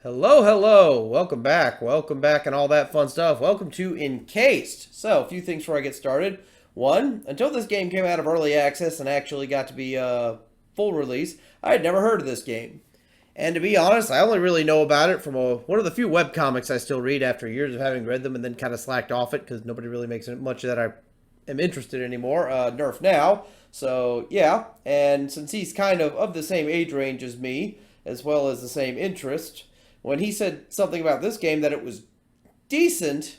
Hello, hello. Welcome back. Welcome back and all that fun stuff. Welcome to Encased. So, a few things before I get started. One, until this game came out of early access and actually got to be full release, I had never heard of this game. And to be honest, I only really know about it from one of the few webcomics I still read after years of having read them and then kind of slacked off it because nobody really makes much that I am interested in anymore. Nerf Now. So, yeah. And since he's kind of the same age range as me, as well as the same interest, when he said something about this game that it was decent,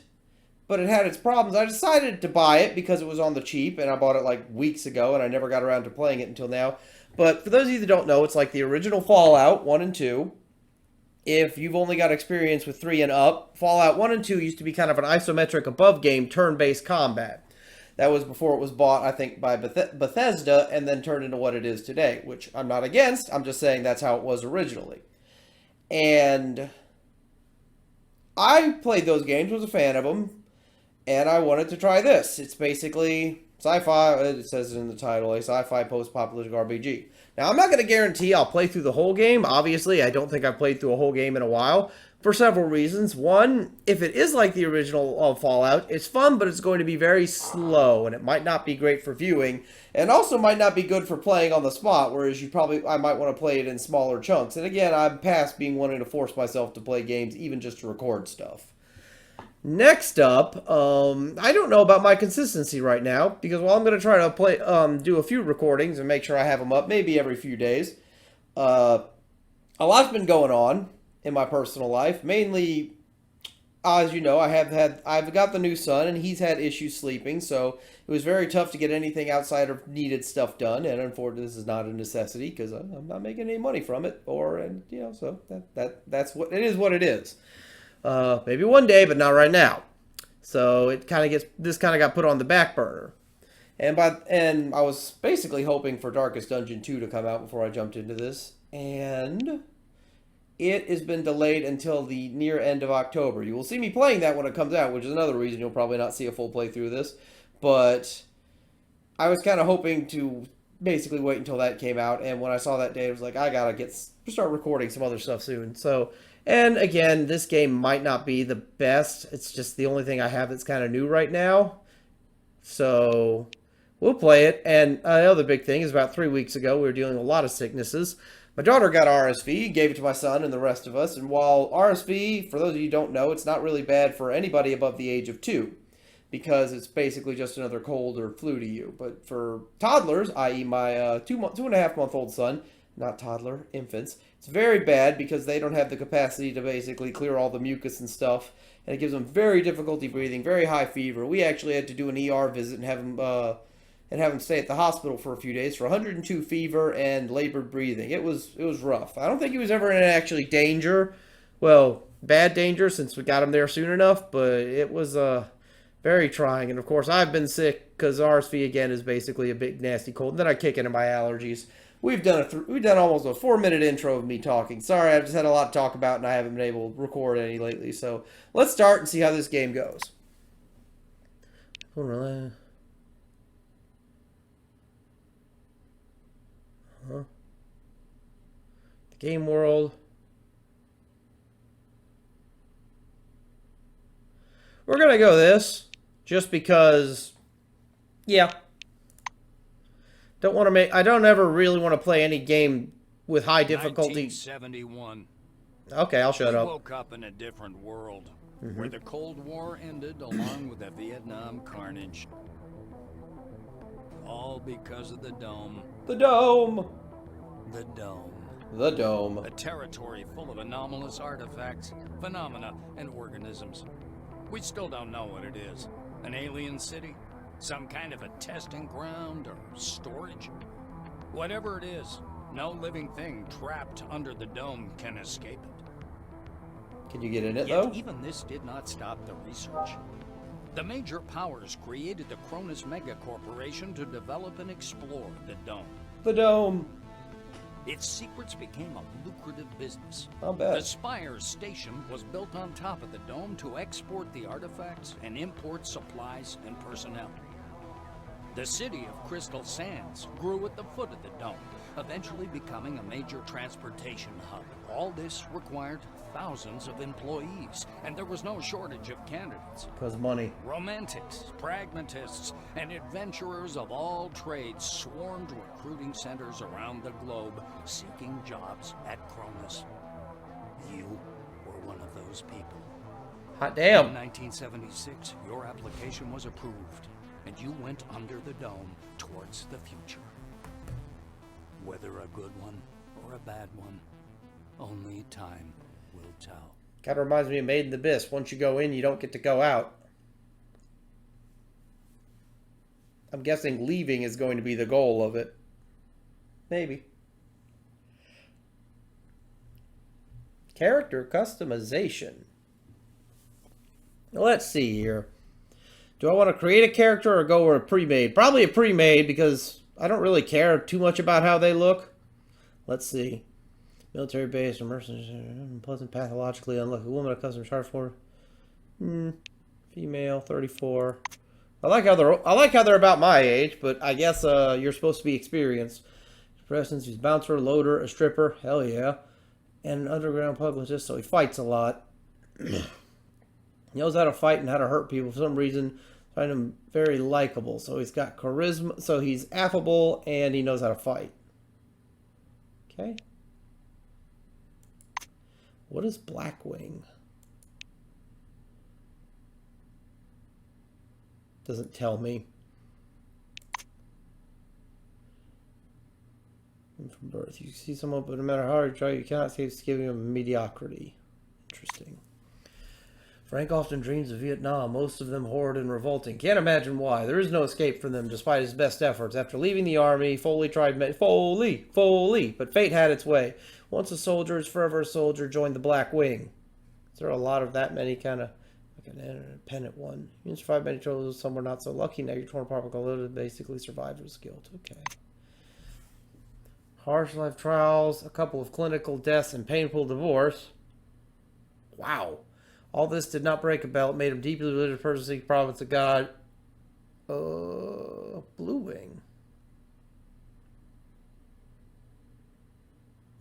but it had its problems, I decided to buy it because it was on the cheap, and I bought it like weeks ago, and I never got around to playing it until now. But for those of you that don't know, it's like the original Fallout 1 and 2. If you've only got experience with 3 and up, Fallout 1 and 2 used to be kind of an isometric above game turn-based combat. That was before it was bought, I think, by Bethesda and then turned into what it is today, which I'm not against. I'm just saying that's how it was originally. And I played those games, was a fan of them, and I wanted to try this. It's basically sci-fi, it says it in the title, a sci-fi post-apocalyptic RPG. Now, I'm not going to guarantee I'll play through the whole game. Obviously, I don't think I've played through a whole game in a while, for several reasons. One, if it is like the original Fallout, it's fun, but it's going to be very slow, and it might not be great for viewing, and also might not be good for playing on the spot, whereas I might want to play it in smaller chunks. And again, I'm past wanting to force myself to play games, even just to record stuff. Next up, I don't know about my consistency right now, because while I'm going to try to do a few recordings and make sure I have them up, maybe every few days, a lot's been going on in my personal life. Mainly, as you know, I've got the new son, and he's had issues sleeping, so it was very tough to get anything outside of needed stuff done. And unfortunately, this is not a necessity because I'm not making any money from it, so that's what it is. What it is. Maybe one day, but not right now. So this kind of got put on the back burner. And I was basically hoping for Darkest Dungeon 2 to come out before I jumped into this, and it has been delayed until the near end of October. You will see me playing that when it comes out, which is another reason you'll probably not see a full playthrough of this. But I was kind of hoping to basically wait until that came out, and when I saw that date, I was like, I gotta start recording some other stuff soon. So, and again, this game might not be the best. It's just the only thing I have that's kind of new right now. So we'll play it. And another big thing is about 3 weeks ago, we were dealing with a lot of sicknesses. My daughter got RSV, gave it to my son and the rest of us. And while RSV, for those of you who don't know, it's not really bad for anybody above the age of 2, because it's basically just another cold or flu to you. But for toddlers, i.e. my 2.5-month-old son, not toddler, infants, it's very bad because they don't have the capacity to basically clear all the mucus and stuff, and it gives them very difficulty breathing, very high fever. We actually had to do an ER visit and have him stay at the hospital for a few days for 102 fever and labored breathing. It was rough. I don't think he was ever in actually danger, well, bad danger, since we got him there soon enough, but it was very trying. And of course, I've been sick because RSV again is basically a big nasty cold. And then I kick into my allergies. We've done almost a 4-minute intro of me talking. Sorry, I've just had a lot to talk about and I haven't been able to record any lately. So let's start and see how this game goes. The game world. We're gonna go this just because, yeah. I don't ever really want to play any game with high difficulty. 1971. Okay, I'll shut up. We woke up in a different world, where the Cold War ended along with the Vietnam carnage. All because of the Dome. The Dome! The Dome. The Dome. A territory full of anomalous artifacts, phenomena, and organisms. We still don't know what it is. An alien city? Some kind of a testing ground or storage? Whatever it is, no living thing trapped under the dome can escape it. Can you get in it, Yet, though? even this did not stop the research. The major powers created the Cronus Mega Corporation to develop and explore the dome. The Dome. Its secrets became a lucrative business. I'll bet. The Spire station was built on top of the dome to export the artifacts and import supplies and personnel. The city of Crystal Sands grew at the foot of the dome, eventually becoming a major transportation hub. All this required thousands of employees, and there was no shortage of candidates. Because money. Romantics, pragmatists, and adventurers of all trades swarmed recruiting centers around the globe seeking jobs at Cronus. You were one of those people. Hot damn. In 1976, your application was approved, and you went under the dome towards the future. Whether a good one or a bad one, only time will tell. Kind of reminds me of Made in the Abyss. Once you go in, you don't get to go out. I'm guessing leaving is going to be the goal of it. Maybe. Character customization. Let's see here. Do I want to create a character or go with a pre-made? Probably a pre-made because I don't really care too much about how they look. Let's see. Military base or mercenaries. Unpleasant, pathologically unlucky woman. A custom chart for. Female, 34. I like how they're about my age, but I guess you're supposed to be experienced. Presence, he's a bouncer, loader, a stripper. Hell yeah. And an underground publicist, so he fights a lot. He knows how to fight and how to hurt people. For some reason, I find him very likable. So he's got charisma. So he's affable and he knows how to fight. Okay. What is Blackwing? Doesn't tell me. From birth, you see someone, but no matter how hard you try, you cannot escape giving them mediocrity. Interesting. Frank often dreams of Vietnam, most of them horrid and revolting. Can't imagine why. There is no escape from them, despite his best efforts. After leaving the army, Foley tried... Foley! But fate had its way. Once a soldier is forever a soldier, joined the Black Wing. Is there a lot of that many kind of... Like an independent one. You can survive many troubles, some were not so lucky. Now you're torn apart with basically survivor's guilt. Okay. Harsh life trials, a couple of clinical deaths, and painful divorce. Wow. All this did not break a bell. It made him deeply religious person seek providence of God. Blue Wing.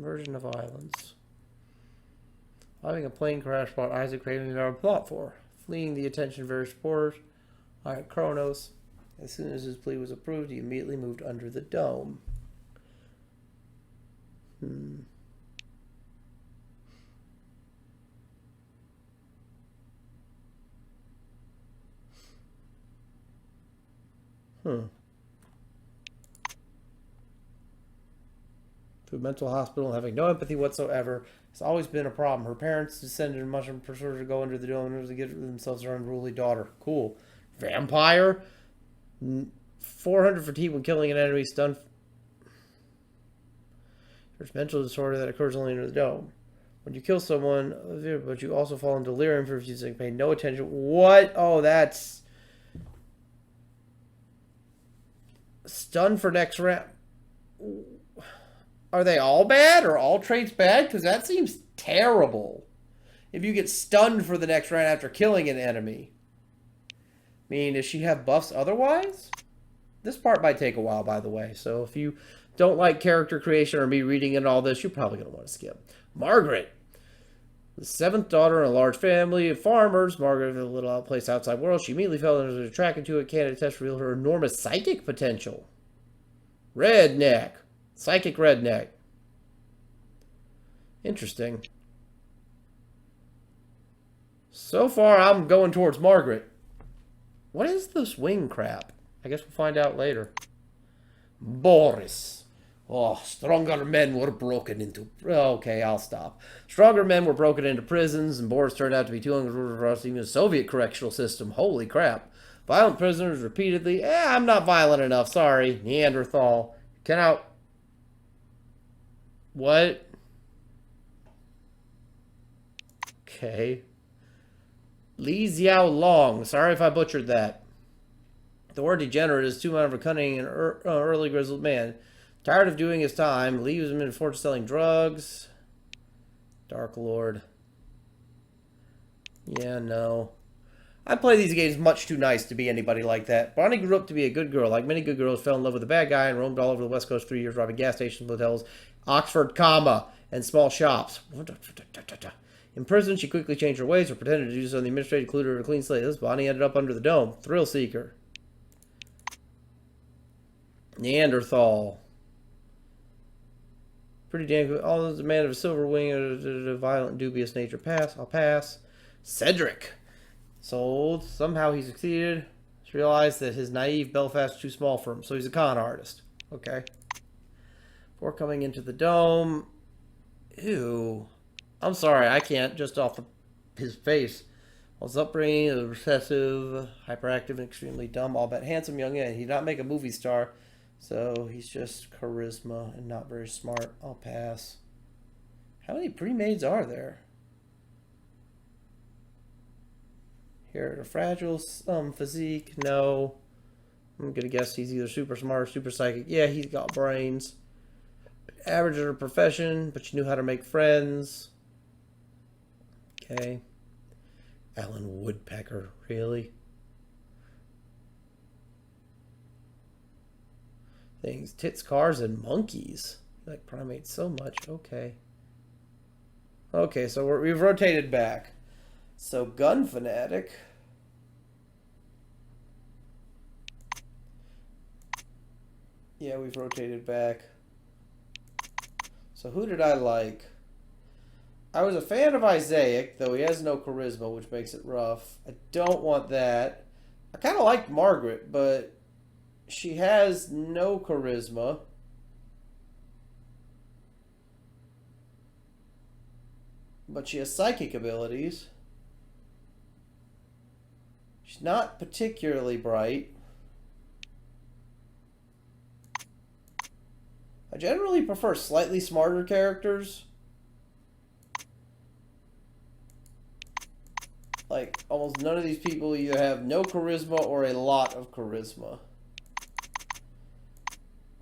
Version of Islands. Having a plane crash brought Isaac Craven never plot for. Fleeing the attention of various reporters. Alright, Kronos. As soon as his plea was approved, he immediately moved under the dome. To a mental hospital, having no empathy whatsoever, has always been a problem. Her parents descended in much of prefer to go under the dome in order to get themselves her unruly daughter. Cool. Vampire? 400 fatigue when killing an enemy, stunned. There's mental disorder that occurs only under the dome. When you kill someone, but you also fall in delirium for refusing to pay no attention. What? Oh, that's... Stun for next round. Are they all bad? Or all traits bad? Because that seems terrible. If you get stunned for the next round after killing an enemy. I mean, does she have buffs otherwise? This part might take a while, by the way. So if you don't like character creation or me reading in all this, you're probably going to want to skip. Margaret. The seventh daughter in a large family of farmers. Margaret, in a little outplaced outside world, she immediately fell into attracted to it. Candidate test revealed her enormous psychic potential. Redneck. Psychic redneck. Interesting. So far, I'm going towards Margaret. What is this wing crap? I guess we'll find out later. Boris. Oh, stronger men were broken into... Okay, I'll stop. Stronger men were broken into prisons, and Boris turned out to be too hungry for us, even the Soviet correctional system. Holy crap. Violent prisoners repeatedly... I'm not violent enough. Sorry. Neanderthal. Can I... What? Okay. Li Xiao Long. Sorry if I butchered that. The word degenerate is too much of a cunning and early grizzled man. Tired of doing his time, Lee was in fortune selling drugs. Dark Lord. Yeah, no. I play these games much too nice to be anybody like that. Bonnie grew up to be a good girl. Like many good girls, fell in love with a bad guy and roamed all over the West Coast 3 years, robbing gas stations, hotels, Oxford, comma, and small shops. In prison, she quickly changed her ways or pretended to do so, and the administrator included her in a clean slate. This Bonnie ended up under the dome. Thrill seeker. Neanderthal. Pretty damn good. All those a man of a silver wing, a violent, dubious nature. Pass. I'll pass. Cedric. Sold. Somehow he succeeded. Just realized that his naive Belfast is too small for him, so he's a con artist. Okay. Before coming into the dome. Ew. I'm sorry, I can't just off his face. His upbringing is recessive, hyperactive, and extremely dumb. All but handsome young man. He did not make a movie star, so he's just charisma and not very smart. I'll pass. How many pre-mades are there? Here, a fragile physique. No. I'm gonna guess he's either super smart or super psychic. Yeah, he's got brains. Average at her profession, but she knew how to make friends. Okay. Alan Woodpecker, really? Things, tits, cars, and monkeys. You like primates so much. Okay. Okay, so we've rotated back. So, gun fanatic. Yeah, we've rotated back. So who did I like? I was a fan of Isaac, though he has no charisma, which makes it rough. I don't want that. I kind of liked Margaret, but she has no charisma. But she has psychic abilities. She's not particularly bright. I generally prefer slightly smarter characters. Like, almost none of these people either have no charisma or a lot of charisma.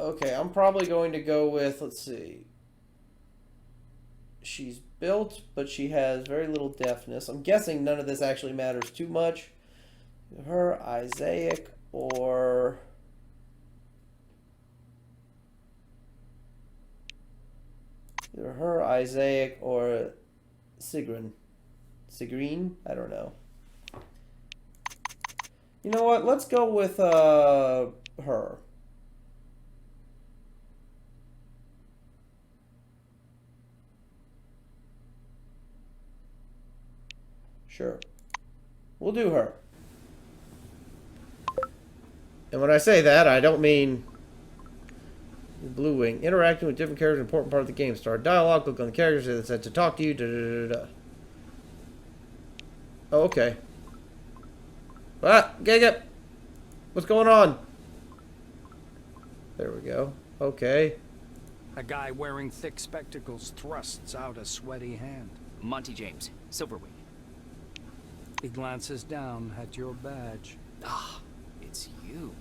Okay, I'm probably going to go with, let's see. She's built, but she has very little deafness. I'm guessing none of this actually matters too much. Her, Isaac, or... either her, Isaac, or Sigrun. Sigreen? I don't know. You know what? Let's go with her. Sure. We'll do her. And when I say that, I don't mean Blue Wing. Interacting with different characters is an important part of the game. Start dialogue, click on the characters that said to talk to you. Da, da, da, da. Oh, okay. Ah, Giga! What's going on? There we go. Okay. A guy wearing thick spectacles thrusts out a sweaty hand. Monty James, Silverwing. He glances down at your badge. Ah, it's you.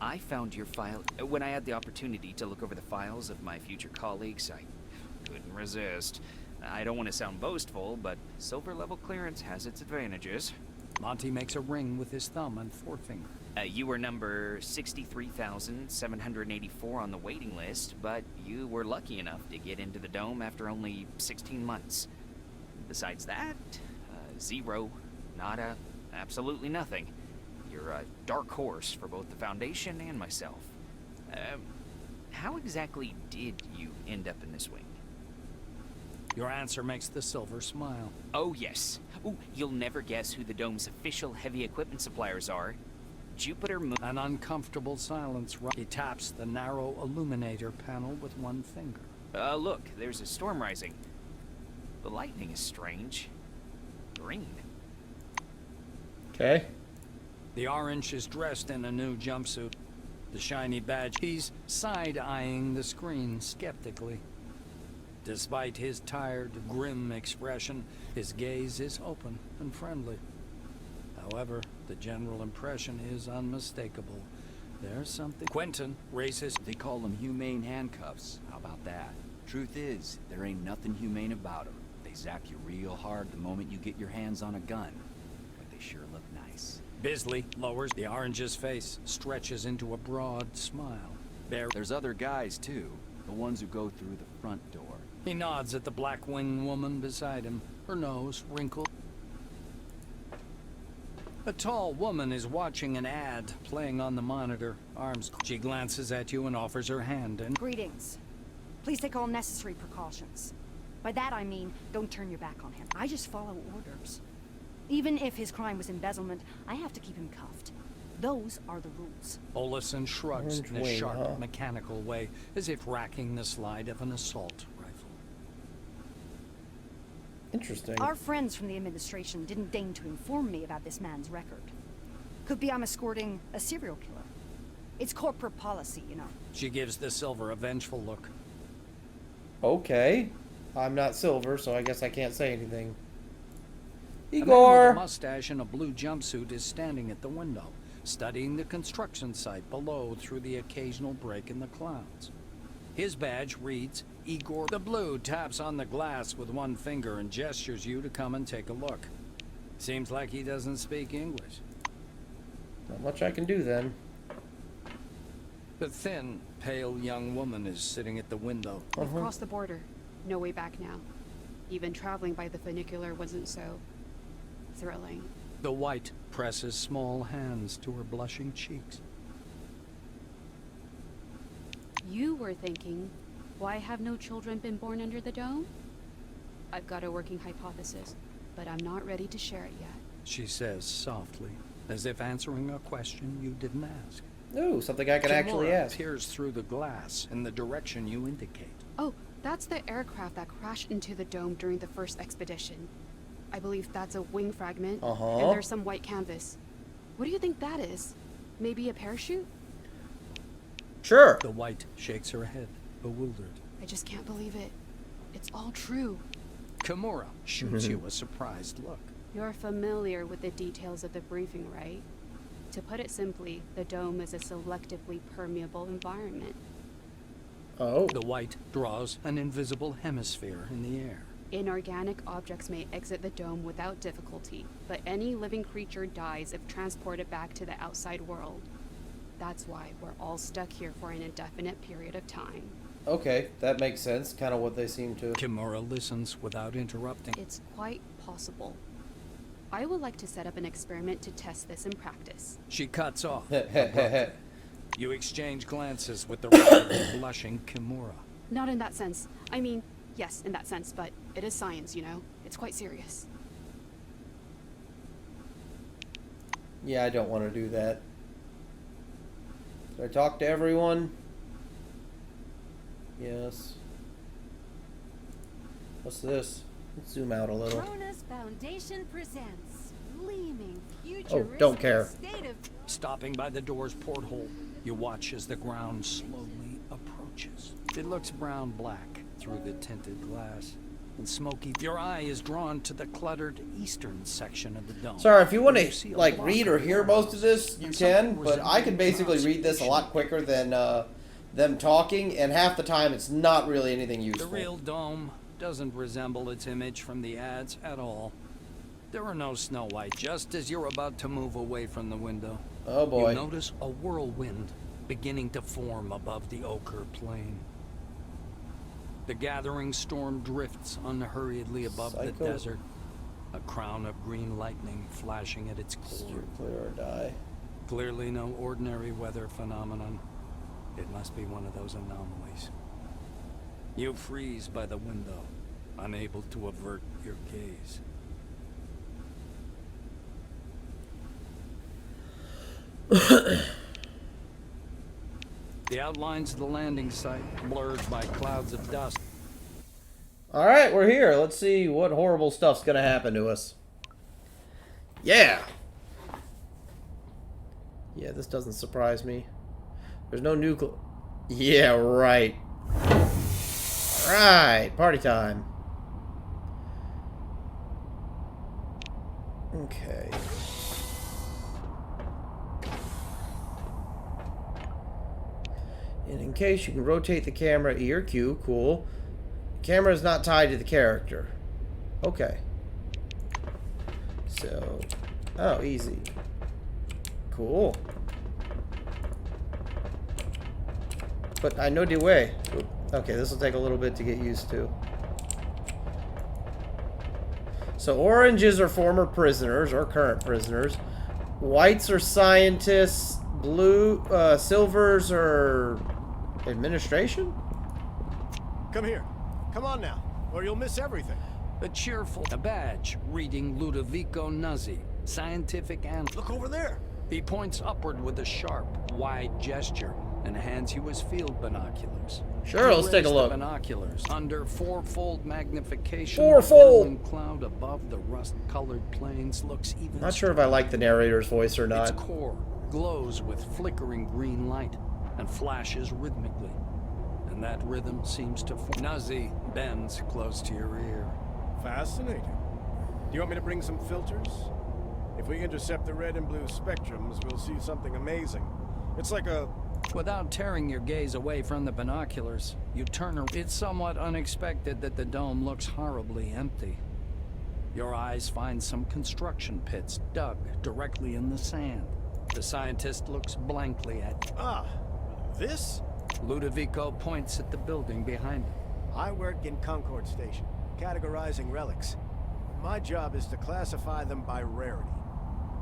I found your file when I had the opportunity to look over the files of my future colleagues. I couldn't resist. I don't want to sound boastful, but silver level clearance has its advantages. Monty makes a ring with his thumb and forefinger. You were number 63,784 on the waiting list, but you were lucky enough to get into the dome after only 16 months. Besides that, zero, nada, absolutely nothing. You're a dark horse for both the Foundation and myself. How exactly did you end up in this wing? Your answer makes the silver smile. Oh, yes. Ooh, you'll never guess who the dome's official heavy equipment suppliers are. Jupiter Moon. An uncomfortable silence. He taps the narrow illuminator panel with one finger. Look, there's a storm rising. The lightning is strange. Green. Okay. The orange is dressed in a new jumpsuit. The shiny badge. He's side-eyeing the screen skeptically. Despite his tired, grim expression, his gaze is open and friendly. However, the general impression is unmistakable. There's something... Quentin raises... They call them humane handcuffs. How about that? Truth is, there ain't nothing humane about them. They zap you real hard the moment you get your hands on a gun. But they sure look nice. Bisley lowers the orange's face, stretches into a broad smile. There's other guys, too. The ones who go through the front door. He nods at the black-winged woman beside him, her nose wrinkled. A tall woman is watching an ad playing on the monitor, arms. She glances at you and offers her hand and... Greetings. Please take all necessary precautions. By that I mean, don't turn your back on him. I just follow orders. Even if his crime was embezzlement, I have to keep him cuffed. Those are the rules. Olison shrugs Orange in a wing, sharp, huh? mechanical way, as if racking the slide of an assault rifle. Interesting. Our friends from the administration didn't deign to inform me about this man's record. Could be I'm escorting a serial killer. It's corporate policy, you know. She gives the silver a vengeful look. Okay. I'm not silver, so I guess I can't say anything. A man with Igor! a mustache and a blue jumpsuit is standing at the window, studying the construction site below through the occasional break in the clouds. His badge reads, Igor. The blue taps on the glass with one finger and gestures you to come and take a look. Seems like he doesn't speak English. Not much I can do then. The thin, pale young woman is sitting at the window. We've crossed the border. No way back now. Even traveling by the funicular wasn't so thrilling. The white presses small hands to her blushing cheeks. You were thinking, why have no children been born under the dome? I've got a working hypothesis, but I'm not ready to share it yet. She says softly, as if answering a question you didn't ask. Ooh, something I can actually Kimura ask. peers through the glass in the direction you indicate. Oh, that's the aircraft that crashed into the dome during the first expedition. I believe that's a wing fragment, Uh-huh. and there's some white canvas. What do you think that is? Maybe a parachute? Sure. The white shakes her head, bewildered. I just can't believe it. It's all true. Kimura shoots you a surprised look. You're familiar with the details of the briefing, right? To put it simply, the dome is a selectively permeable environment. Oh. The white draws an invisible hemisphere in the air. Inorganic objects may exit the dome without difficulty, but any living creature dies if transported back to the outside world. That's why we're all stuck here for an indefinite period of time. Okay, that makes sense. Kind of what they seem to. Kimura listens without interrupting. It's quite possible. I would like to set up an experiment to test this in practice. She cuts off. abruptly. You exchange glances with the rapidly blushing Kimura. Not in that sense. I mean, yes, in that sense, but it is science, you know? It's quite serious. Yeah, I don't want to do that. Did I talk to everyone? Yes. What's this? Let's zoom out a little. Cronus Foundation presents gleaming Oh, don't care. state of Stopping by the door's porthole, you watch as the ground slowly approaches. It looks brown-black through the tinted glass and smoky. Your eye is drawn to the cluttered eastern section of the dome. Sorry, if you want where see to a like block read or of hear most of this, you and can. something But I can resembling basically read this a lot quicker than them talking, and half the time it's not really anything The useful. real dome doesn't resemble its image from the ads at all. There are no Snow White. Just as you're about to move away from the window, Oh boy. you notice a whirlwind beginning to form above the ochre plain. The gathering storm drifts unhurriedly above the Psycho. desert, a crown of green lightning flashing at its core. Steer clear or die. Clearly no ordinary weather phenomenon. It must be one of those anomalies. You freeze by the window, unable to avert your gaze. The outlines of the landing site blurred by clouds of dust. All right, we're here. Let's see what horrible stuff's gonna happen to us. Yeah. Yeah, this doesn't surprise me. There's no nuclear. Yeah, right. Right, party time. Okay. And in case you can rotate the camera ERQ, cool. Camera is not tied to the character. Okay. So, Oh, easy. Cool. But I know the way. Oop. Okay, this will take a little bit to get used to. So oranges are former prisoners or current prisoners. Whites are scientists. Blue, silvers are administration? Come here. Come on now, or you'll miss everything. A badge reading Ludovico Nuzzi, scientific and... Look over there. He points upward with a sharp, wide gesture and hands you his field binoculars. Sure, let's take a Raise the look. Binoculars under fourfold magnification. Fourfold! The whirling cloud above the rust-colored plains looks even. Not sure if I like the narrator's voice or Its not. core glows with flickering green light and flashes rhythmically. And that rhythm seems to form. Nuzzi bends close to your ear. Fascinating. Do you want me to bring some filters? If we intercept the red and blue spectrums, we'll see something amazing. It's like a... Without tearing your gaze away from the binoculars, you turn around. It's somewhat unexpected that the dome looks horribly empty. Your eyes find some construction pits dug directly in the sand. The scientist looks blankly at... Ah, this? Ludovico points at the building behind him. I work in Concord Station, categorizing relics. My job is to classify them by rarity.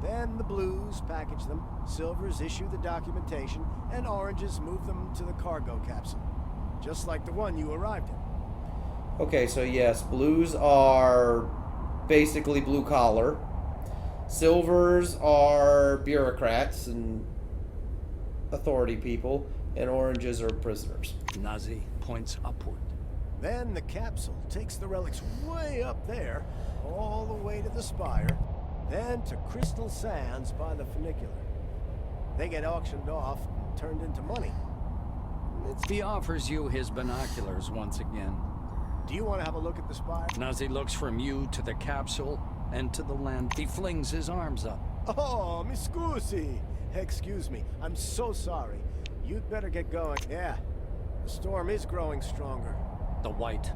Then the blues package them, silvers issue the documentation, and oranges move them to the cargo capsule. Just like the one you arrived in. Okay, so yes, blues are basically blue collar. Silvers are bureaucrats and authority people, and oranges are prisoners. Nuzzi points upward. Then the capsule takes the relics way up there, all the way to the spire, then to Crystal Sands by the funicular. They get auctioned off and turned into money. He offers you his binoculars once again. Do you want to have a look at the spire? Nuzzi looks from you to the capsule and to the land. He flings his arms up. Oh, mi scusi. Excuse me, I'm so sorry. You'd better get going. Yeah, the storm is growing stronger. The white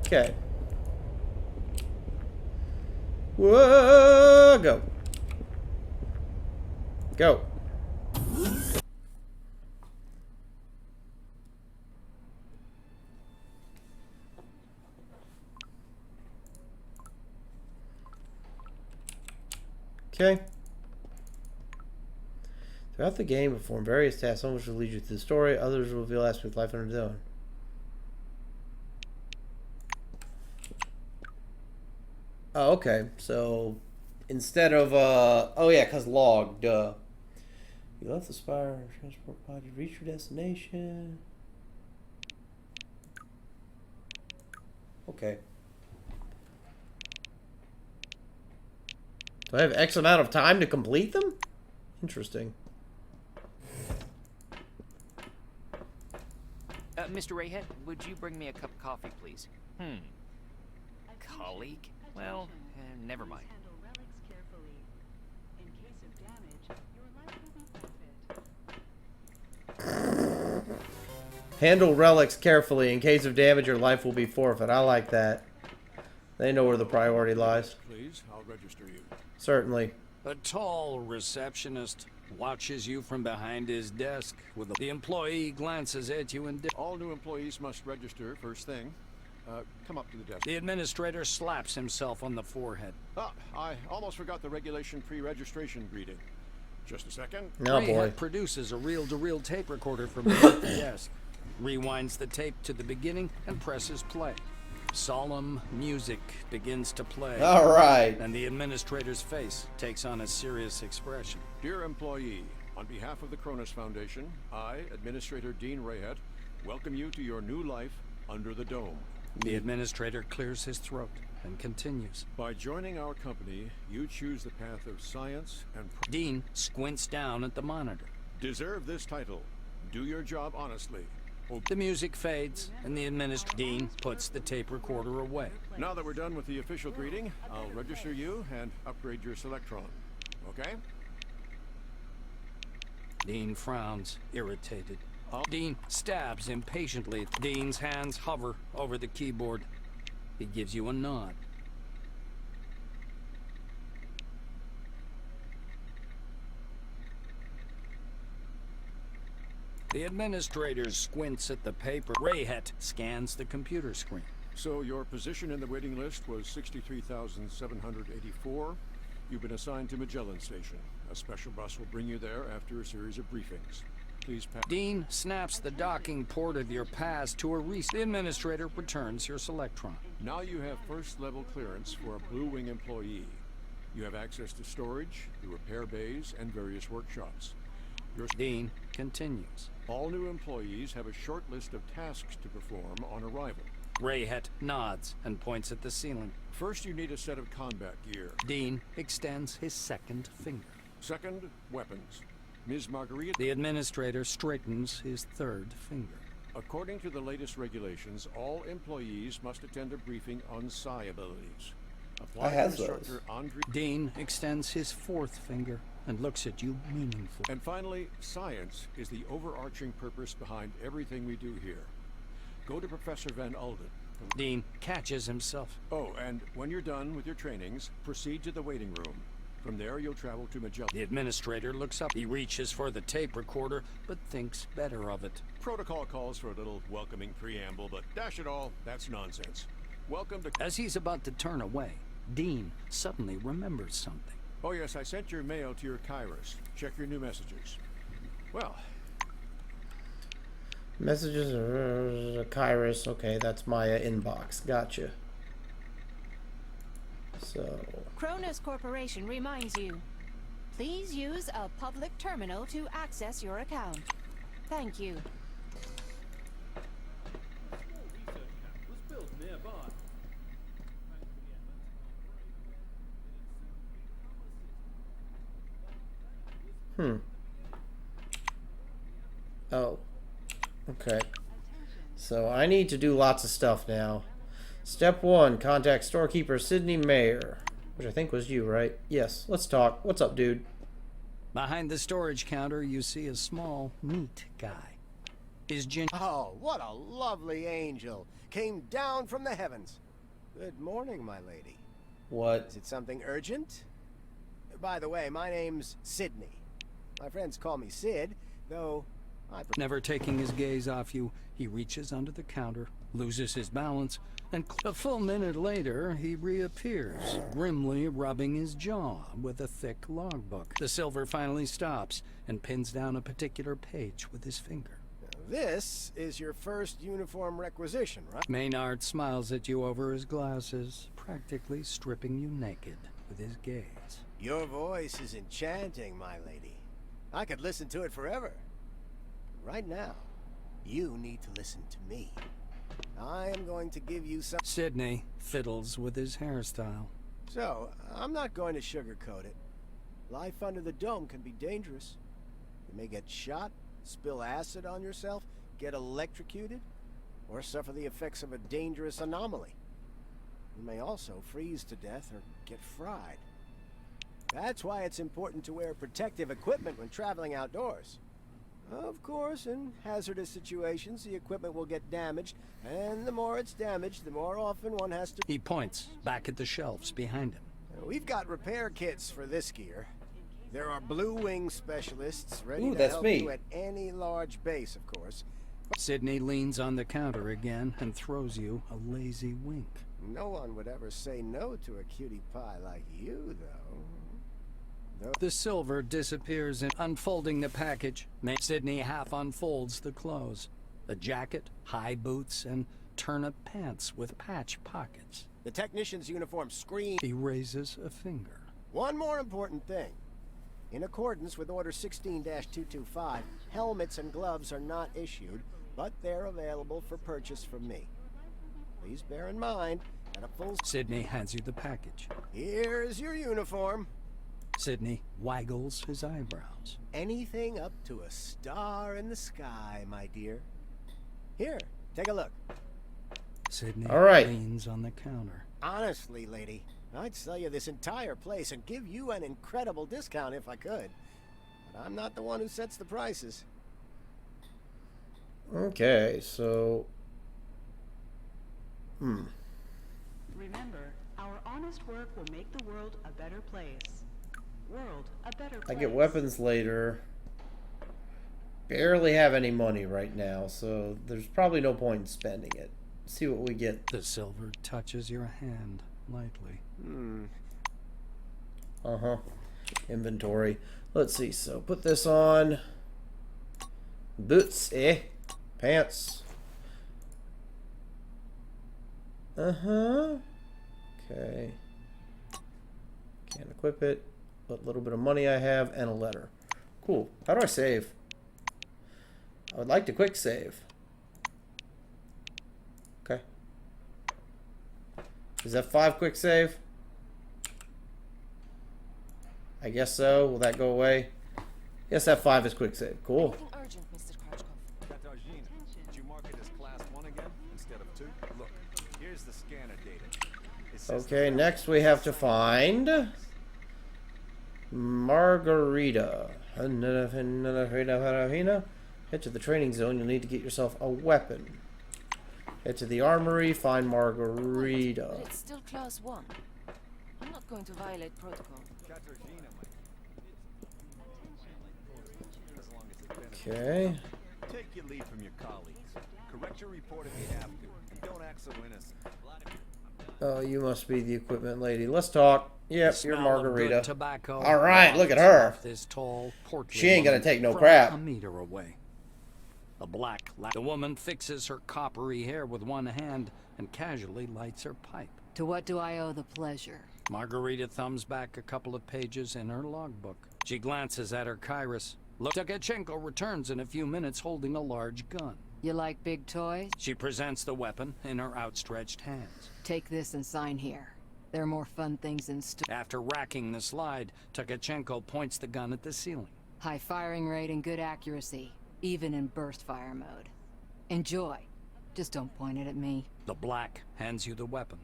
Okay. Whoa, go. Go. Okay. Throughout the game, perform various tasks, some which will lead you to the story, others will reveal aspects of life under the zone. Oh, okay. So instead of oh yeah, cause log, duh. You left the spire transport pod, you reached your destination. Okay. Do I have X amount of time to complete them? Interesting. Mr. Rayhead, would you bring me a cup of coffee, please? Colleague? Well, never mind. Handle relics carefully. In case of damage, your life will be forfeit. Handle relics carefully. In case of damage, your life will be forfeit. I like that. They know where the priority lies. Please, I'll register you. Certainly. A tall receptionist watches you from behind his desk. The employee glances at you and... All new employees must register first thing. Come up to the desk. The administrator slaps himself on the forehead. Ah, I almost forgot the regulation pre-registration greeting. Just a second. Oh boy. Rayhead produces a reel-to-reel tape recorder from beneath the desk, rewinds the tape to the beginning, and presses play. Solemn music begins to play. All right. And the administrator's face takes on a serious expression. Dear employee, on behalf of the Cronus Foundation, I, Administrator Dean Rayhead, welcome you to your new life under the dome. The administrator clears his throat and continues. By joining our company, you choose the path of science and Dean squints down at the monitor. deserve this title. Do your job honestly. The music fades, and the Dean puts the tape recorder away. Now that we're done with the official greeting, I'll register you and upgrade your Selectron. Okay? Dean frowns, irritated. Dean stabs impatiently. Dean's hands hover over the keyboard. He gives you a nod. The administrator squints at the paper. Rayhet scans the computer screen. So your position in the waiting list was 63,784. You've been assigned to Magellan Station. A special bus will bring you there after a series of briefings. Please pass. Dean snaps the docking port of your pass to a reset. The administrator returns your Selectron. Now you have first-level clearance for a Blue Wing employee. You have access to storage, the repair bays, and various workshops. Dean continues. All new employees have a short list of tasks to perform on arrival. Rayhet nods and points at the ceiling. First, you need a set of combat gear. Dean extends his second finger. Second, weapons. Ms. Margarita. The administrator straightens his third finger. According to the latest regulations, all employees must attend a briefing on psi abilities. I have Instructor Andre. Dean extends his fourth finger and looks at you meaningfully. And finally, science is the overarching purpose behind everything we do here. Go to Professor Van Alden. Dean catches himself. Oh, and when you're done with your trainings, proceed to the waiting room. From there, you'll travel to Magellan. The administrator looks up. He reaches for the tape recorder, but thinks better of it. Protocol calls for a little welcoming preamble, but dash it all, that's nonsense. Welcome to... As he's about to turn away, Dean suddenly remembers something. Oh yes, I sent your mail to your Kairos. Check your new messages. Well... Messages, Kairos. Okay, that's my inbox. Gotcha. So... Kronos Corporation reminds you, please use a public terminal to access your account. Thank you. Oh. Okay. So I need to do lots of stuff now. Step 1, contact storekeeper Sydney Mayer. Which I think was you, right? Yes, let's talk. What's up, dude? Behind the storage counter, you see a small, neat guy. His gin... Oh, what a lovely angel. Came down from the heavens. Good morning, my lady. What? Is it something urgent? By the way, my name's Sydney. My friends call me Sid, though I... Never taking his gaze off you, he reaches under the counter, loses his balance, and a full minute later, he reappears, grimly rubbing his jaw with a thick logbook. The silver finally stops and pins down a particular page with his finger. This is your first uniform requisition, right? Maynard smiles at you over his glasses, practically stripping you naked with his gaze. Your voice is enchanting, my lady. I could listen to it forever. Right now, you need to listen to me. I am going to give you some... Sydney fiddles with his hairstyle. So, I'm not going to sugarcoat it. Life under the dome can be dangerous. You may get shot, spill acid on yourself, get electrocuted, or suffer the effects of a dangerous anomaly. You may also freeze to death or get fried. That's why it's important to wear protective equipment when traveling outdoors. Of course, in hazardous situations, the equipment will get damaged, and the more it's damaged, the more often one has to... He points back at the shelves behind him. We've got repair kits for this gear. There are Blue Wing specialists ready Ooh, to that's help me. you at any large base, of course. Sydney leans on the counter again and throws you a lazy wink. No one would ever say no to a cutie pie like you, though. The silver disappears in unfolding the package. Sydney half unfolds the clothes. A jacket, high boots, and turnip pants with patch pockets. The technician's uniform screams. He raises a finger. One more important thing. In accordance with Order 16-225, helmets and gloves are not issued, but they're available for purchase from me. Please bear in mind that a full... Sydney hands you the package. Here's your uniform. Sydney waggles his eyebrows. Anything up to a star in the sky, my dear. Here, take a look. Sydney All right. leans on the counter. Honestly, lady, I'd sell you this entire place and give you an incredible discount if I could. But I'm not the one who sets the prices. Okay, so... Remember, our honest work will make the world a better place. World, a better place. I get weapons later. barely have any money right now, so there's probably no point in spending it. See what we get. The silver touches your hand lightly. Uh-huh. Inventory. Let's see. So put this on. Boots, eh? Pants. Uh-huh. Okay. Can't equip it. What little bit of money I have and a letter. Cool. How do I save? I would like to quick save. Okay. Is that 5 quick save? I guess so. Will that go away? Yes, that 5 is quick save. Cool. Urgent, Mr. Krachkov. Katarzyna, did you mark it as class 1 again instead of 2? Look, here's the scanner data. It says Okay, next we have to find Margarita. Head to the training zone. You'll need to get yourself a weapon. Head to the armory. Find Margarita. But it's still class 1. I'm not going to violate protocol. Katarzyna, as long as it benefits. Okay. Take your lead from your colleagues. Correct your report if you have to, and don't act so innocent. Oh, you must be the equipment lady. Let's talk. Yep, The you're smell of Margarita. good tobacco All right, look at wafts her. off This tall, portly She ain't gonna woman take no from crap. A meter away. The woman fixes her coppery hair with one hand and casually lights her pipe. To what do I owe the pleasure? Margarita thumbs back a couple of pages in her logbook. She glances at her Kairos. Tukachenko returns in a few minutes holding a large gun. You like big toys? She presents the weapon in her outstretched hands. Take this and sign here. There are more fun things in store. After racking the slide, Tukachenko points the gun at the ceiling. High firing rate and good accuracy, even in burst fire mode. Enjoy. Just don't point it at me. The black hands you the weapon.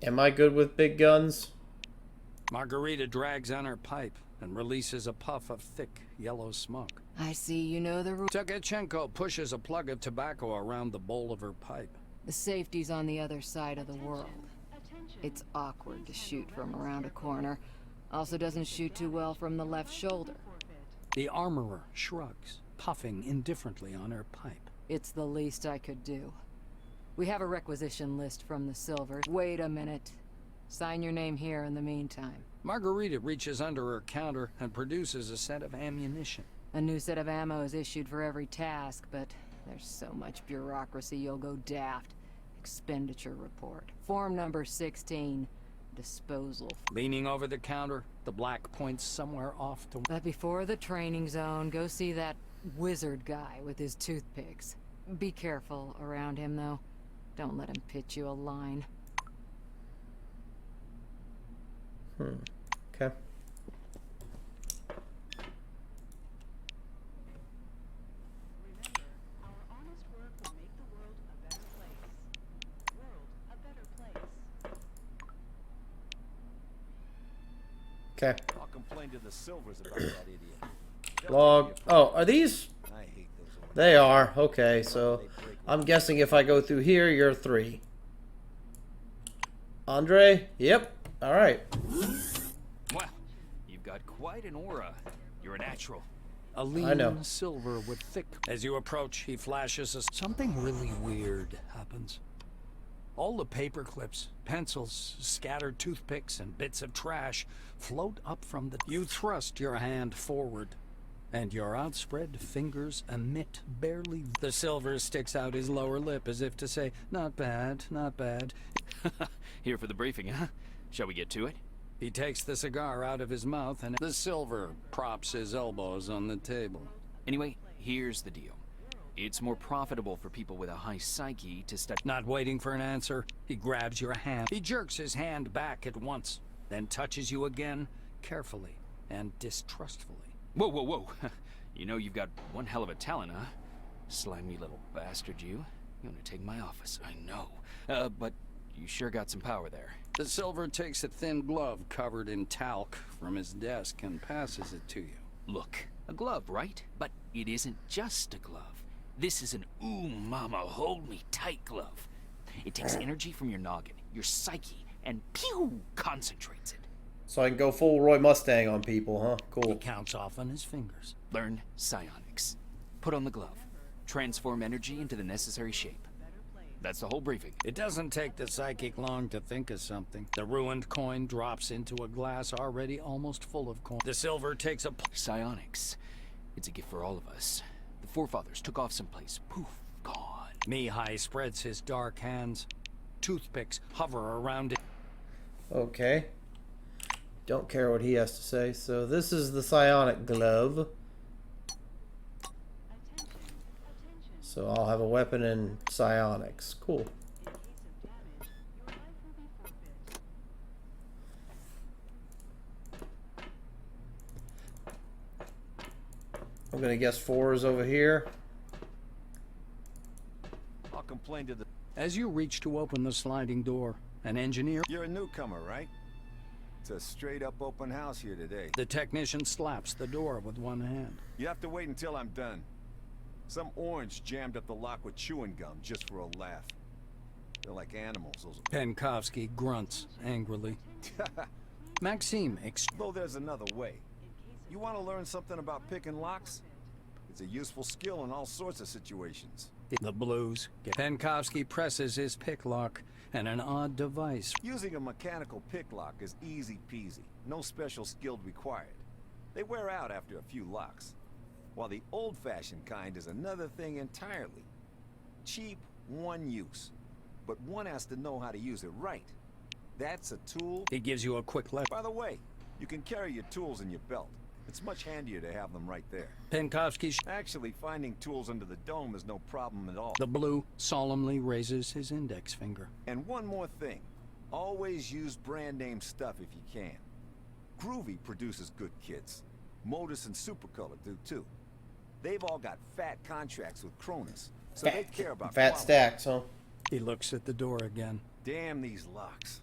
Am I good with big guns? Margarita drags on her pipe and releases a puff of thick, yellow smoke. I see you know the rules. Tukachenko pushes a plug of tobacco around the bowl of her pipe. The safety's on the other side of the world. It's awkward to shoot from around a corner. Also doesn't shoot too well from the left shoulder. The armorer shrugs, puffing indifferently on her pipe. It's the least I could do. We have a requisition list from the Silvers. Wait a minute. Sign your name here in the meantime. Margarita reaches under her counter and produces a set of ammunition. A new set of ammo is issued for every task, but there's so much bureaucracy you'll go daft. Expenditure report. Form number 16. Disposal. Leaning over the counter, the black points somewhere off to... But before the training zone, go see that wizard guy with his toothpicks. Be careful around him, though. Don't let him pitch you a line. Okay. Remember, our honest work will make the world a better place. World a better place. Okay. I'll complain to the Silvers about that idiot. Log. Oh, are these? I hate those old They are. Okay, so I'm guessing if I go through here, you're 3. Andre? Yep. All right. Well, you've got quite an aura. You're a natural. A I know. lean silver with thick... As you approach, he flashes us. Something really weird happens. All the paper clips, pencils, scattered toothpicks, and bits of trash float up from the... You thrust your hand forward, and your outspread fingers emit barely... The silver sticks out his lower lip as if to say, not bad, not bad. Here for the briefing, huh? Shall we get to it? He takes the cigar out of his mouth, and the silver props his elbows on the table. Anyway, here's the deal. It's more profitable for people with a high psyche to study... Not waiting for an answer, he grabs your hand. He jerks his hand back at once, then touches you again, carefully and distrustfully. Whoa, whoa, whoa. You know you've got one hell of a talent, huh? Slimy little bastard, you. You want to take my office, I know. But you sure got some power there. The silver takes a thin glove covered in talc from his desk and passes it to you. Look, a glove, right? But it isn't just a glove. This is an ooh mama hold me tight glove. It takes energy from your noggin, your psyche, and pew concentrates it. So I can go full Roy Mustang on people, huh? He Cool. counts off on his fingers. Learn psionics. Put on the glove. Transform energy into the necessary shape. That's the whole briefing. It doesn't take the psychic long to think of something. The ruined coin drops into a glass already almost full of coin. The silver takes a... Psionics. It's a gift for all of us. The forefathers took off someplace. Poof, gone. Mihai spreads his dark hands. Toothpicks hover around it. Okay. Don't care what he has to say. So this is the psionic glove. So I'll have a weapon in psionics. Cool. I'm gonna guess 4 is over here. I'll complain to the... As you reach to open the sliding door, an engineer... You're a newcomer, right? It's a straight-up open house here today. The technician slaps the door with one hand. You have to wait until I'm done. Some orange jammed up the lock with chewing gum just for a laugh. They're like animals, those... Penkovsky grunts angrily. Maxime Though there's another way. You want to learn something about picking locks? It's a useful skill in all sorts of situations. the blues. Penkovsky presses his pick lock, and an odd device. Using a mechanical pick lock is easy peasy. No special skill required. They wear out after a few locks. While the old-fashioned kind is another thing entirely. Cheap, one use. But one has to know how to use it right. That's a tool. He gives you a quick left. By the way, you can carry your tools in your belt. It's much handier to have them right there. Penkovsky. Actually, finding tools under the dome is no problem at all. The blue solemnly raises his index finger. And one more thing. Always use brand name stuff if you can. Groovy produces good kits. Modus and Supercolor do too. They've all got fat contracts with Cronus, so they care about fat quality. stacks, huh? He looks at the door again. Damn these locks.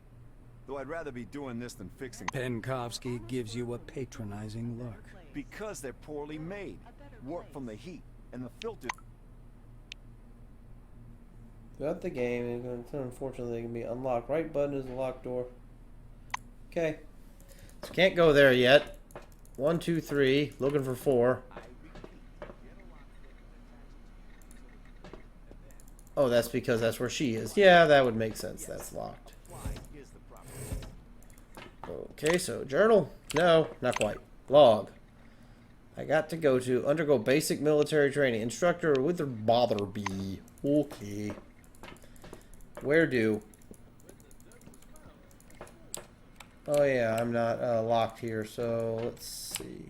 Though I'd rather be doing this than fixing. Penkovsky gives you a patronizing look. Because they're poorly made. Warped from the heat and the filter. Throughout the game, unfortunately, they can be unlocked. Right button is the lock door. Okay. So can't go there yet. 1, 2, 3. Looking for 4. Oh, that's because that's where she is. Yeah, that would make sense. That's locked. Okay, so journal. No, not quite. Log. I got to go to undergo basic military training. Instructor with the bother be. Okay. Where do? Oh yeah, I'm not locked here, so let's see.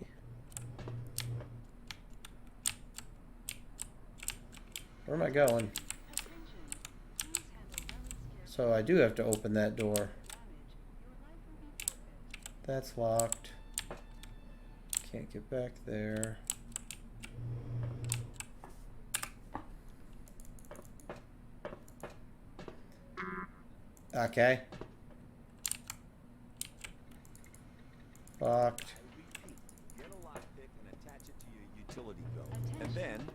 Where am I going? So I do have to open that door. That's locked. Can't get back there. Okay. Locked. Get a lockpick and attach it to your utility belt. And then,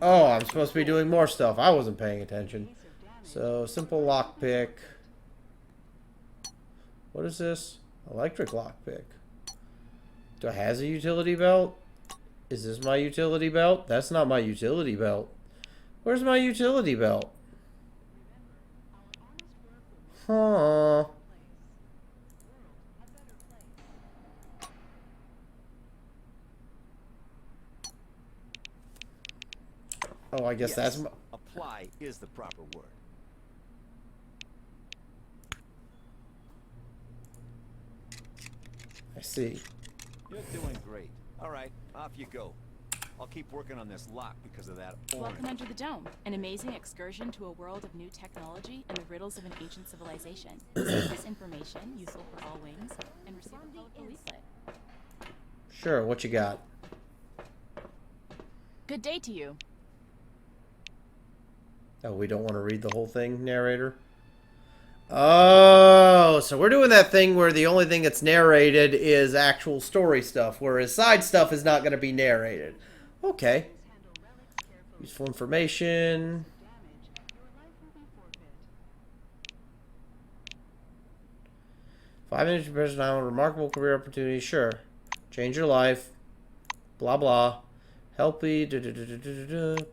Oh, I'm supposed to be doing more stuff. I wasn't paying attention. So, simple lockpick. What is this? Electric lockpick. Do I have a utility belt? Is this my utility belt? That's not my utility belt. Where's my utility belt? Huh. Oh, I guess that's my... apply is the proper word. I see. You're doing great. All right, off you go. I'll keep working on this lock because of that orange. Welcome under the dome, an amazing excursion to a world of new technology and the riddles of an ancient civilization. Save this information, useful for all wings, and receive a colorful leaflet. Sure, what you got? Good day to you. Oh, we don't want to read the whole thing, narrator? Oh, so we're doing that thing where the only thing that's narrated is actual story stuff, whereas side stuff is not going to be narrated. Okay. Useful information. 5 minutes to prison now, remarkable career opportunity, sure. Change your life. Blah blah. Healthy,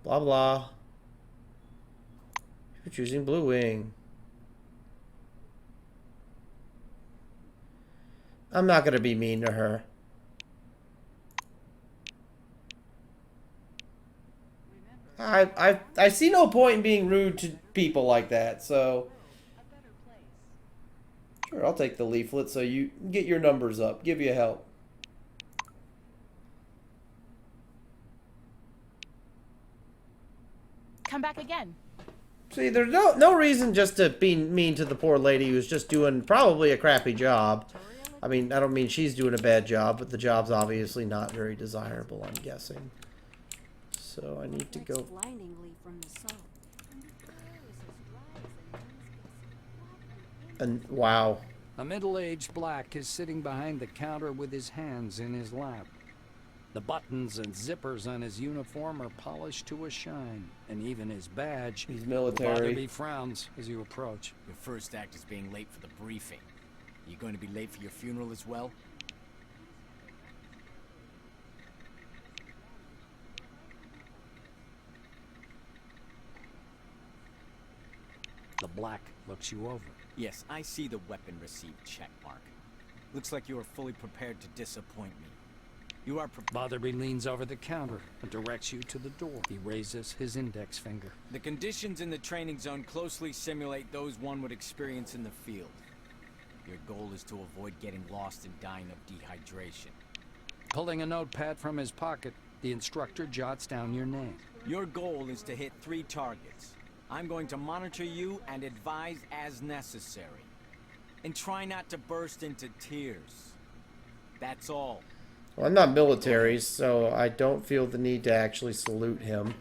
blah blah. You're choosing Blue Wing. I'm not gonna be mean to her. I see no point in being rude to people like that, so sure, I'll take the leaflet so you get your numbers up, give you help. Come back again. See, there's no reason just to be mean to the poor lady who's just doing probably a crappy job. I mean, I don't mean she's doing a bad job, but the job's obviously not very desirable, I'm guessing. So I need to go. And wow. A middle-aged black is sitting behind the counter with his hands in his lap. The buttons and zippers on his uniform are polished to a shine, and even his badge. He's military. Fatherly frowns as you approach. Your first act is being late for the briefing. Are you going to be late for your funeral as well? The black looks you over. Yes, I see the weapon received checkmark. Looks like you are fully prepared to disappoint me. You are Botherby leans over the counter and directs you to the door. He raises his index finger. The conditions in the training zone closely simulate those one would experience in the field. Your goal is to avoid getting lost and dying of dehydration. Pulling a notepad from his pocket, the instructor jots down your name. Your goal is to hit 3 targets. I'm going to monitor you and advise as necessary. And try not to burst into tears. That's all. Well, I'm not military, so I don't feel the need to actually salute him.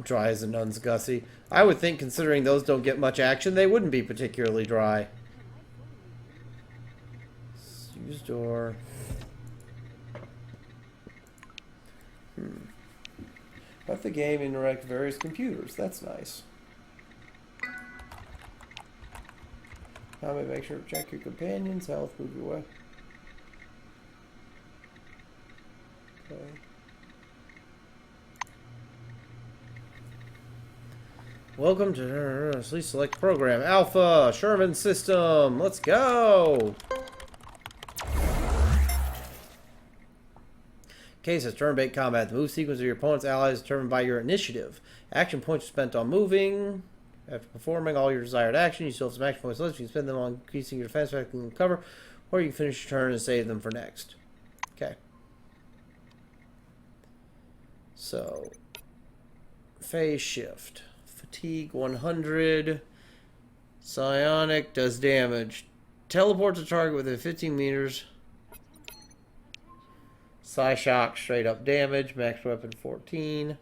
Dry as a nun's gussy. I would think, considering those don't get much action, they wouldn't be particularly dry. Use door. Let the game interact with various computers. That's nice. Make sure to check your companions' health. Move your way. Okay. Welcome to Please select program Alpha Sherman system. Let's go. Case is turn-based combat. The move sequence of your opponent's allies is determined by your initiative. Action points are spent on moving. After performing all your desired action, you still have some action points left. You can spend them on increasing your defense, and cover, or you can finish your turn and save them for next. Okay. So, phase shift. Fatigue 100. Psionic does damage. Teleport to target within 15 meters. Psi shock straight up damage. Max weapon 14.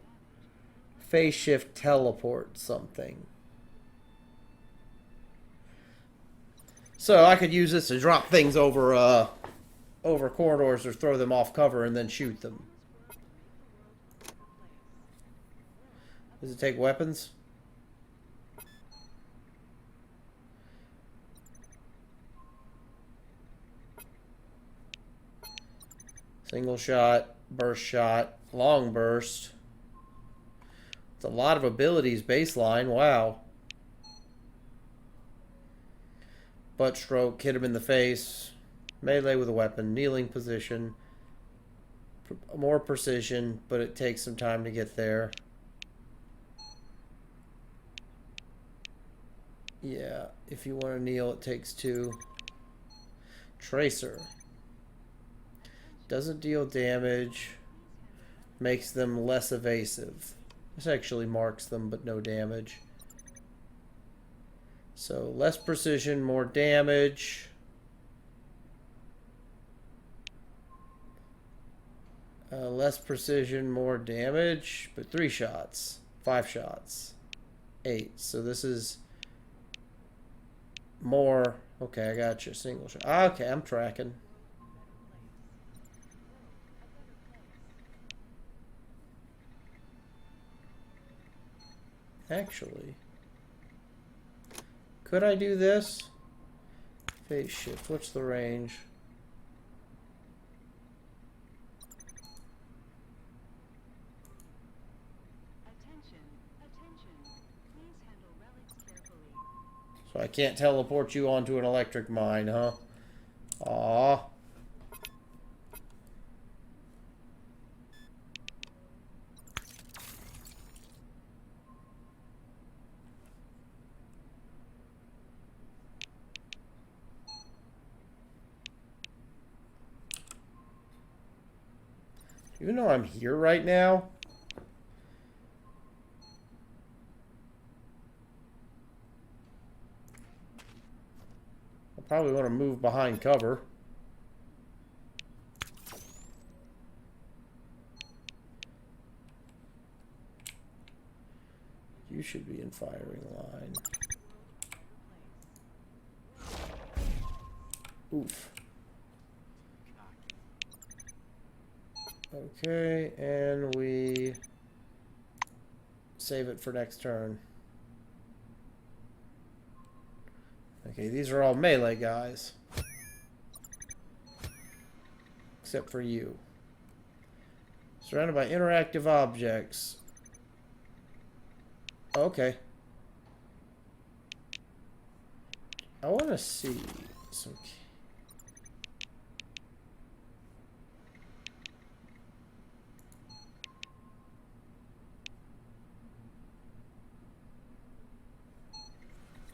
Phase shift teleport something. So I could use this to drop things over over corridors or throw them off cover and then shoot them. Does it take weapons? Single shot, long burst. It's a lot of abilities baseline. Wow. Butt stroke, hit him in the face. Melee with a weapon, kneeling position. More precision, but it takes some time to get there. Yeah, if you want to kneel, it takes 2. Tracer. Doesn't deal damage. Makes them less evasive. This actually marks them, but no damage. So, less precision, more damage. Less precision, more damage, but 3 shots. 5 shots. 8. So this is more. Okay, I got you. Single shot. Okay, I'm tracking. Actually, could I do this? Phase shift. What's the range? Attention, attention. Please handle relics carefully. So I can't teleport you onto an electric mine, huh? Aw. Even though I'm here right now, I probably want to move behind cover. You should be in firing line. Oof. Okay, and we save it for next turn. Okay, these are all melee guys. Except for you. Surrounded by interactive objects. Okay. I want to see some...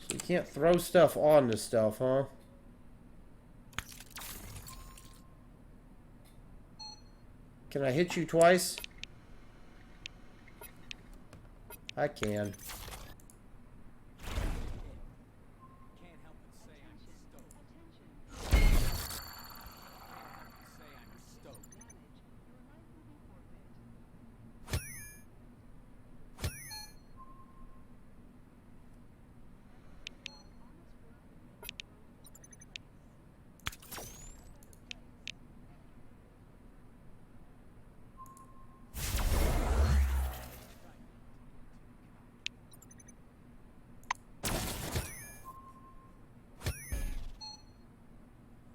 So you can't throw stuff onto stuff, huh? Can I hit you twice? I can.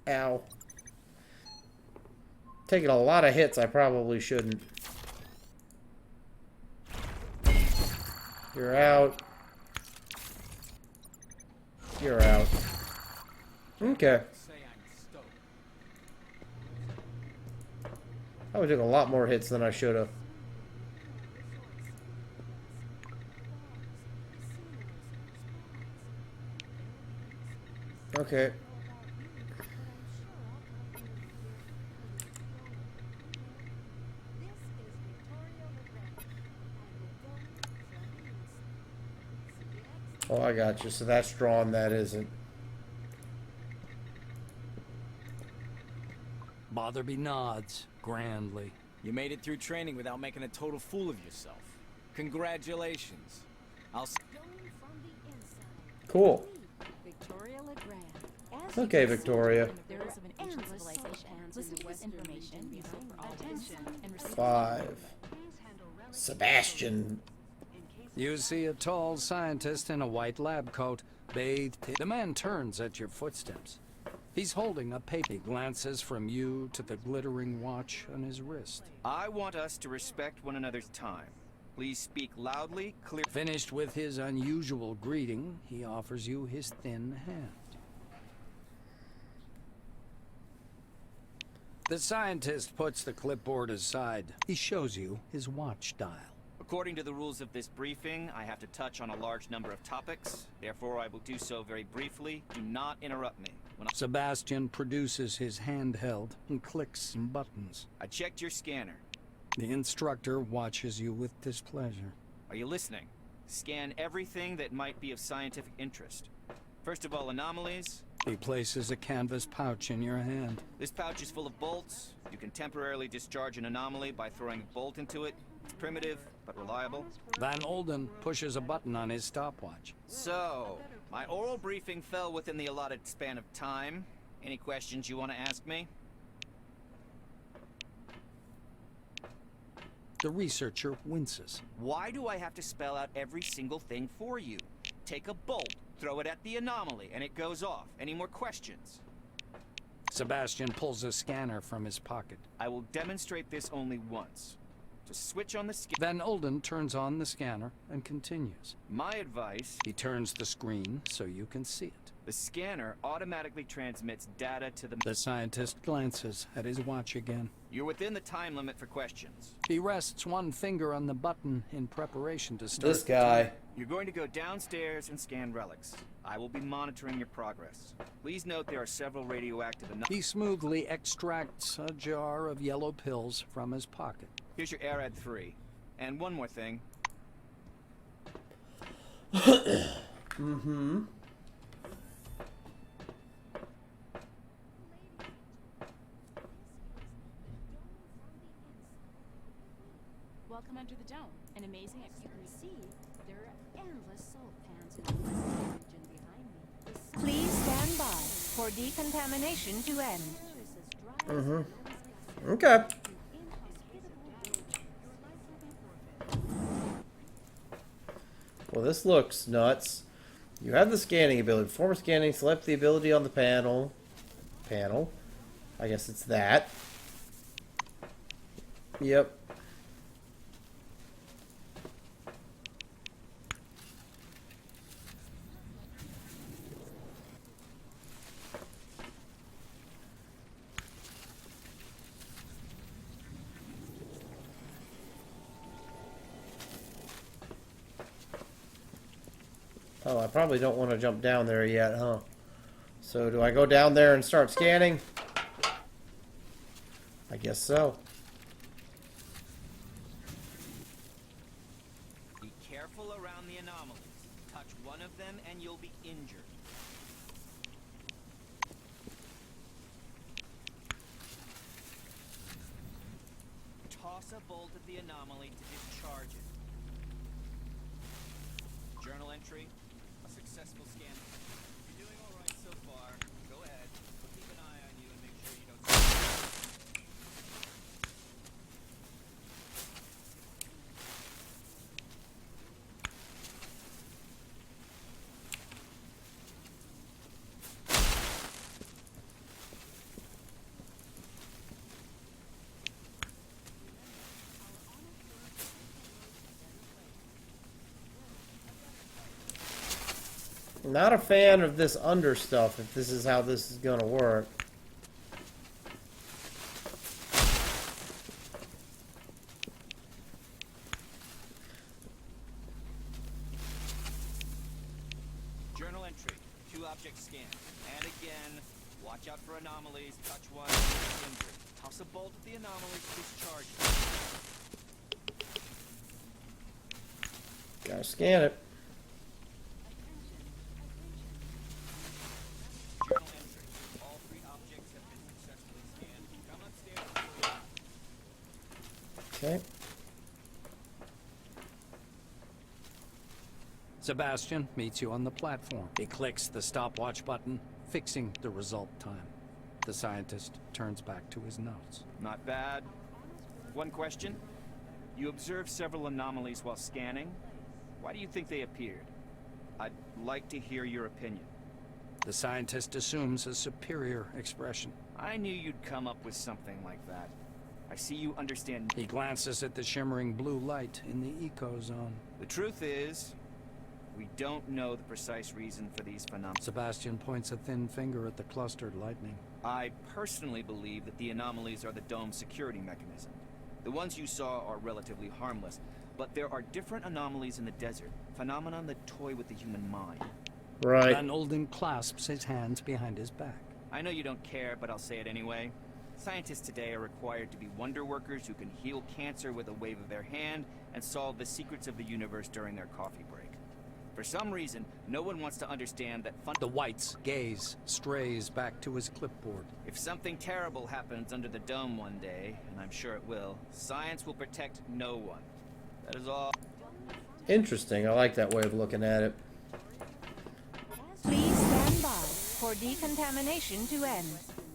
Ow. Taking a lot of hits I probably shouldn't. You're out. You're out. Okay. I would took a lot more hits than I should have. Okay. Oh, I got you. So that's drawn, that isn't. Botherby nods grandly. You made it through training without making a total fool of yourself. Congratulations. Cool. Victoria LeGrand. As Okay, you Victoria. there is of an ancient civilization. Listen to this information useful for all and receive 5. Sebastian. You see a tall scientist in a white lab coat, bathed. The man turns at your footsteps. He's holding a paper. He glances from you to the glittering watch on his wrist. I want us to respect one another's time. Please speak loudly, clear. Finished with his unusual greeting, he offers you his thin hand. The scientist puts the clipboard aside. He shows you his watch dial. According to the rules of this briefing, I have to touch on a large number of topics. Therefore, I will do so very briefly. Do not interrupt me. Sebastian produces his handheld and clicks some buttons. I checked your scanner. The instructor watches you with displeasure. Are you listening? Scan everything that might be of scientific interest. First of all, anomalies. He places a canvas pouch in your hand. This pouch is full of bolts. You can temporarily discharge an anomaly by throwing a bolt into it. It's primitive, but reliable. Van Olden pushes a button on his stopwatch. So, my oral briefing fell within the allotted span of time. Any questions you want to ask me? The researcher winces. Why do I have to spell out every single thing for you? take a bolt, throw it at the anomaly, and it goes off. Any more questions? Sebastian pulls a scanner from his pocket. I will demonstrate this only once. Just switch on the scanner. Then Olden turns on the scanner and continues. My advice... He turns the screen so you can see it. The scanner automatically transmits data to the... The scientist glances at his watch again. You're within the time limit for questions. He rests one finger on the button in preparation to start. This guy. You're going to go downstairs and scan relics. I will be monitoring your progress. Please note there are several radioactive... He smoothly extracts a jar of yellow pills from his pocket. Here's your Arad 3. And one more thing. Mm-hmm. Welcome under the dome. An amazing experience. See, there are endless salt pans in the western region behind me. Please stand by for decontamination to end. Mm-hmm. Okay. Well, this looks nuts. You have the scanning ability. Perform scanning, select the ability on the panel. I guess it's that. Yep. Oh, I probably don't want to jump down there yet, huh? So do I go down there and start scanning? I guess so. Be careful around the anomalies. Touch one of them and you'll be injured. Toss a bolt at the anomaly to discharge it. Journal entry. A successful scan. You're doing all right so far. Go ahead. We'll keep an eye on you and make sure you don't... Not a fan of this under stuff, if this is how this is going to work. Journal entry. 2 objects scanned. And again, watch out for anomalies. Touch one and you're injured. Toss a bolt at the anomaly to discharge it. Gotta scan it. Journal entry. All 3 objects have been successfully scanned. Come upstairs. Okay. Sebastian meets you on the platform. He clicks the stopwatch button, fixing the result time. The scientist turns back to his notes. Not bad. One question. You observed several anomalies while scanning. Why do you think they appeared? I'd like to hear your opinion. The scientist assumes a superior expression. I knew you'd come up with something like that. I see you understand. He glances at the shimmering blue light in the eco zone. The truth is, we don't know the precise reason for these phenomena. Sebastian points a thin finger at the clustered lightning. I personally believe that the anomalies are the dome's security mechanism. The ones you saw are relatively harmless, but there are different anomalies in the desert, phenomena that toy with the human mind. Right. Van Olden clasps his hands behind his back. I know you don't care, but I'll say it anyway. Scientists today are required to be wonder workers who can heal cancer with a wave of their hand and solve the secrets of the universe during their coffee break. For some reason, no one wants to understand that The White's gaze strays back to his clipboard. If something terrible happens under the dome one day, and I'm sure it will, science will protect no one. That is all. Interesting. I like that way of looking at it. Please stand by for decontamination to end.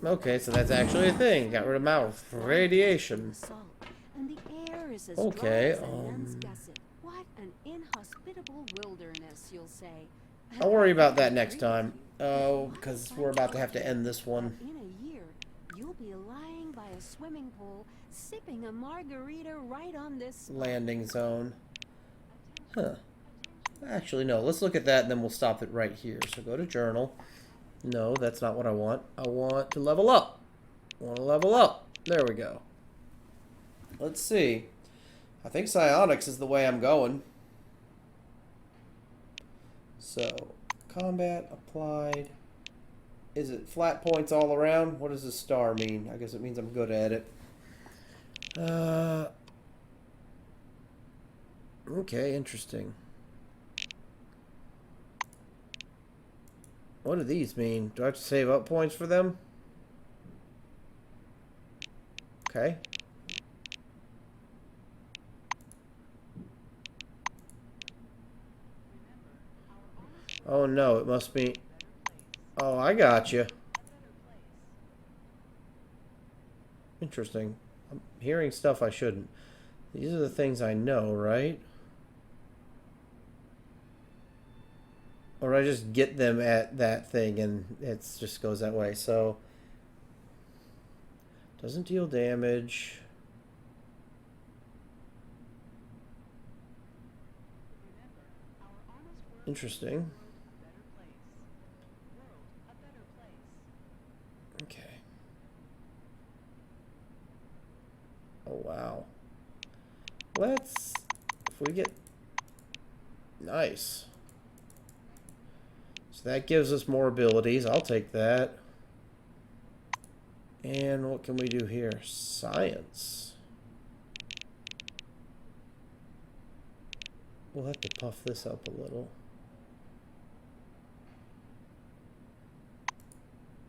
Okay, so that's actually a thing. Got rid of mouth radiation. Salt, and the air is as Okay, dry as a man's gusset. What an inhospitable incredible wilderness, you'll say. I'll worry about that next time. Oh, because we're about to have to end this one. In a year, you'll be lying by a swimming pool, sipping a margarita right on this spot. Landing zone. Huh. Actually, no. Let's look at that, and then we'll stop it right here. So go to journal. No, that's not what I want. I want to level up. I want to level up. There we go. Let's see. I think psionics is the way I'm going. So, combat applied. Is it flat points all around? What does the star mean? I guess it means I'm good at it. Okay, interesting. What do these mean? Do I have to save up points for them? Okay. Oh no, it must be... Oh, I got you. Interesting. I'm hearing stuff I shouldn't. These are the things I know, right? Or I just get them at that thing and it just goes that way. So, doesn't deal damage. Interesting. Okay. Oh, wow. Let's... If we get... Nice. So that gives us more abilities. I'll take that. And what can we do here? Science. We'll have to puff this up a little.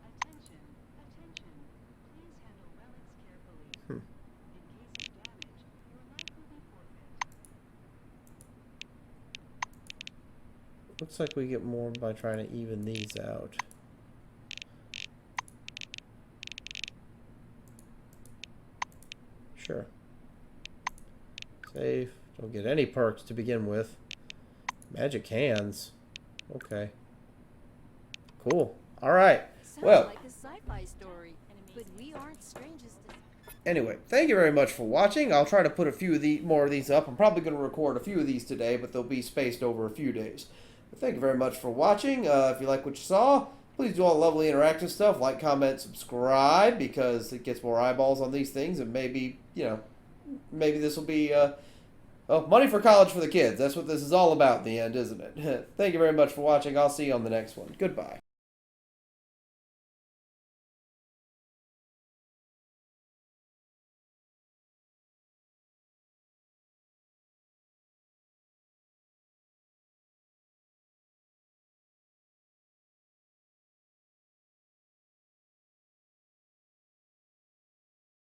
Attention, attention. Please handle relics carefully. In case of damage, your life will be forfeit. Looks like we get more by trying to even these out. Sure. Save. Don't get any perks to begin with. Magic hands. Okay. Cool. All right. Sounds Well. like a sci-fi story, but we aren't strangers to... Anyway, thank you very much for watching. I'll try to put a few of more of these up. I'm probably going to record a few of these today, but they'll be spaced over a few days. But thank you very much for watching. If you like what you saw, please do all the lovely interactive stuff. Like, comment, subscribe, because it gets more eyeballs on these things, and maybe, you know, maybe this will be... well, money for college for the kids. That's what this is all about in the end, isn't it? Thank you very much for watching. I'll see you on the next one. Goodbye.